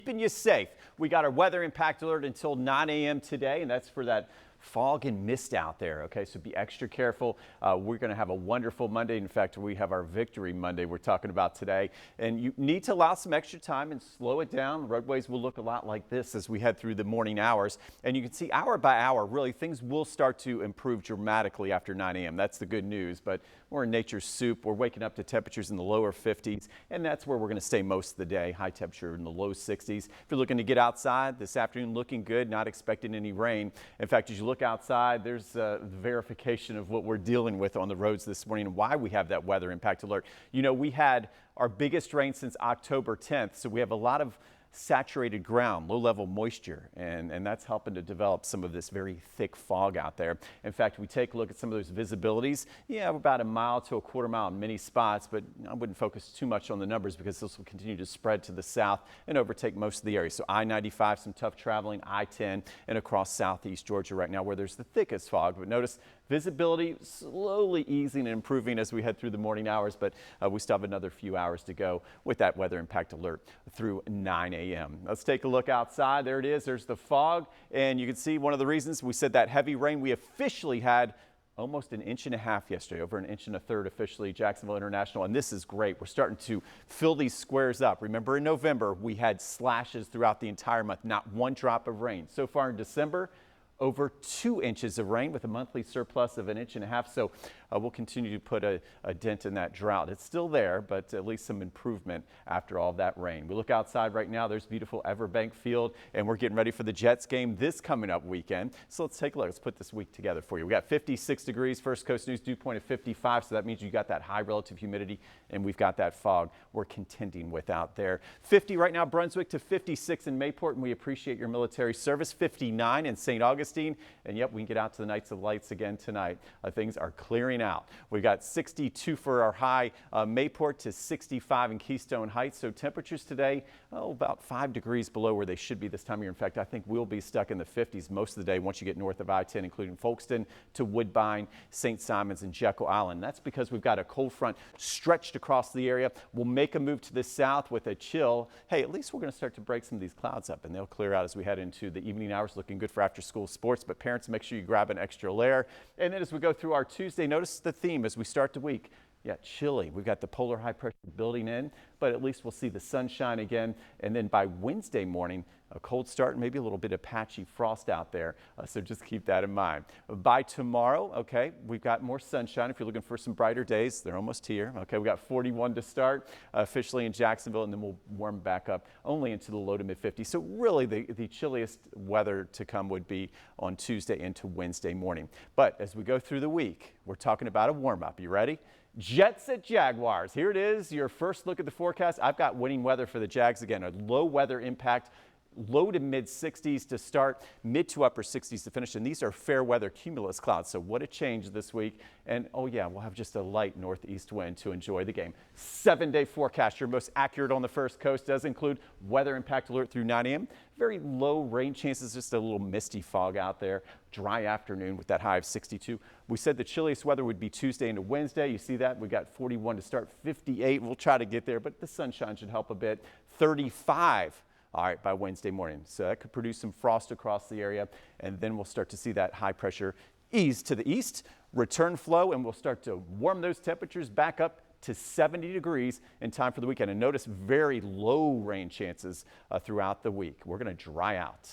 Keeping you safe. We got our weather impact alert until 9 a.m. today, and that's for that fog and mist out there. Okay, so be extra careful. We're going to have a wonderful Monday. In fact, we have our Victory Monday we're talking about today, and you need to allow some extra time and slow it down. Roadways will look a lot like this as we head through the morning hours, and you can see hour by hour, really things will start to improve dramatically after 9 a.m. That's the good news, but we're in nature's soup. We're waking up to temperatures in the lower 50s, and that's where we're going to stay most of the day. High temperature in the low 60s. If you're looking to get outside this afternoon, looking good, not expecting any rain. In fact, as you look outside, there's verification of what we're dealing with on the roads this morning and why we have that weather impact alert. You know, we had our biggest rain since October 10th, so we have a lot of saturated ground, low level moisture, and that's helping to develop some of this very thick fog out there. In fact, we take a look at some of those visibilities. Yeah, about a mile to a quarter mile in many spots, but I wouldn't focus too much on the numbers because this will continue to spread to the south and overtake most of the area. So I-95, some tough traveling, I-10, and across southeast Georgia right now where there's the thickest fog. But notice visibility slowly easing and improving as we head through the morning hours, but we still have another few hours to go with that weather impact alert through 9 a.m. Let's take a look outside. There it is. There's the fog, and you can see one of the reasons we said that heavy rain. We officially had almost 1.5 inches yesterday, over 1.33 inches officially, Jacksonville International, and this is great. We're starting to fill these squares up. Remember in November, we had slashes throughout the entire month, not one drop of rain. So far in December, over 2 inches of rain with a monthly surplus of 1.5 inches. So we'll continue to put a dent in that drought. It's still there, but at least some improvement after all that rain. We look outside right now. There's beautiful Everbank Field, and we're getting ready for the Jets game this coming up weekend. So let's take a look. Let's put this week together for you. We got 56 degrees, First Coast News dew point of 55. So that means you got that high relative humidity, and we've got that fog we're contending with out there. 50 right now, Brunswick to 56 in Mayport, and we appreciate your military service. 59 in St. Augustine. And yep, we can get out to the Nights of Lights again tonight. Things are clearing out. We've got 62 for our high, Mayport to 65 in Keystone Heights. So temperatures today, about 5 degrees below where they should be this time of year. In fact, I think we'll be stuck in the 50s most of the day once you get north of I-10, including Folkston to Woodbine, St. Simons, and Jekyll Island. That's because we've got a cold front stretched across the area. We'll make a move to the south with a chill. Hey, at least we're going to start to break some of these clouds up, and they'll clear out as we head into the evening hours. Looking good for after-school sports, but parents, make sure you grab an extra layer. And then as we go through our Tuesday, notice the theme as we start the week. Yeah, chilly. We've got the polar high pressure building in, but at least we'll see the sunshine again. And then by Wednesday morning, a cold start and maybe a little bit of patchy frost out there. So just keep that in mind. By tomorrow, okay, we've got more sunshine. If you're looking for some brighter days, they're almost here. Okay, we got 41 to start officially in Jacksonville, and then we'll warm back up only into the low to mid 50s. So really the chilliest weather to come would be on Tuesday into Wednesday morning. But as we go through the week, we're talking about a warm up. You ready? Jets at Jaguars. Here it is, your first look at the forecast. I've got winning weather for the Jags again, a low weather impact. Low to mid 60s to start, mid to upper 60s to finish. And these are fair weather cumulus clouds. So what a change this week. And oh yeah, we'll have just a light northeast wind to enjoy the game. 7-day forecast, your most accurate on the First Coast, does include weather impact alert through 9 a.m. Very low rain chances, just a little misty fog out there. Dry afternoon with that high of 62. We said the chilliest weather would be Tuesday into Wednesday. You see that? We got 41 to start, 58. We'll try to get there, but the sunshine should help a bit. 35. All right, by Wednesday morning. So that could produce some frost across the area, and then we'll start to see that high pressure ease to the east, return flow, and we'll start to warm those temperatures back up to 70 degrees in time for the weekend. And notice very low rain chances throughout the week. We're going to dry out.